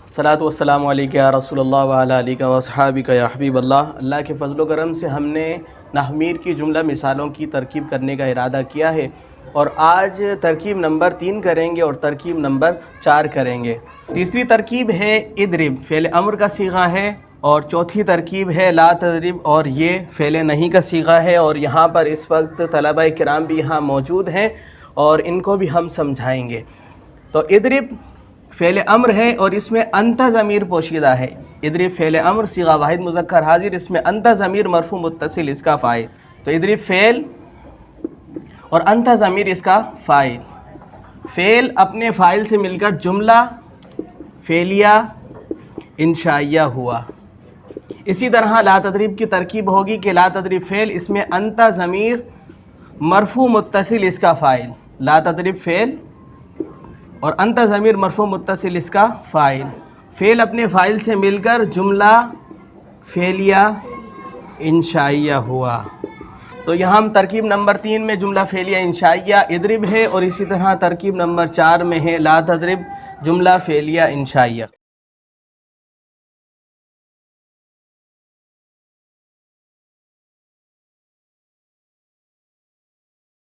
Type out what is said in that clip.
صلاۃ والسلام علیکہ یا رسول اللہ وعلیٰ علیہ وصحابہ یا حبیب اللہ۔ اللہ کے فضل و کرم سے ہم نے نحمیر کی جملہ مثالوں کی ترکیب کرنے کا ارادہ کیا ہے، اور آج ترکیب نمبر 3 کریں گے اور ترکیب نمبر 4 کریں گے۔ تیسری ترکیب ہے اضرب، فعل امر کا صیغہ ہے، اور چوتھی ترکیب ہے لا تضرب، اور یہ فعل نہیں کا صیغہ ہے۔ اور یہاں پر اس وقت طلبہ کرام بھی یہاں موجود ہیں اور ان کو بھی ہم سمجھائیں گے۔ تو اضرب فعل امر ہے اور اس میں انت ضمیر پوشیدہ ہے۔ اضرب فعل امر صیغہ واحد مذکر حاضر، اس میں انت ضمیر مرفوع متصل اس کا فاعل۔ تو اضرب فعل اور انت ضمیر اس کا فاعل۔ فعل اپنے فاعل سے مل کر جملہ فعلیہ انشائیہ ہوا۔ اسی طرح لا تضرب کی ترکیب ہوگی کہ لا تضرب فعل، اس میں انت ضمیر مرفوع متصل اس کا فاعل۔ لا تضرب فعل اور انت ضمیر مرفوع متصل اس کا فاعل۔ فعل اپنے فاعل سے مل کر جملہ فعلیہ انشائیہ ہوا۔ تو یہاں ہم ترکیب نمبر 3 میں جملہ فعلیہ انشائیہ اضرب ہے، اور اسی طرح ترکیب نمبر 4 میں ہے لا تضرب جملہ فعلیہ انشائیہ۔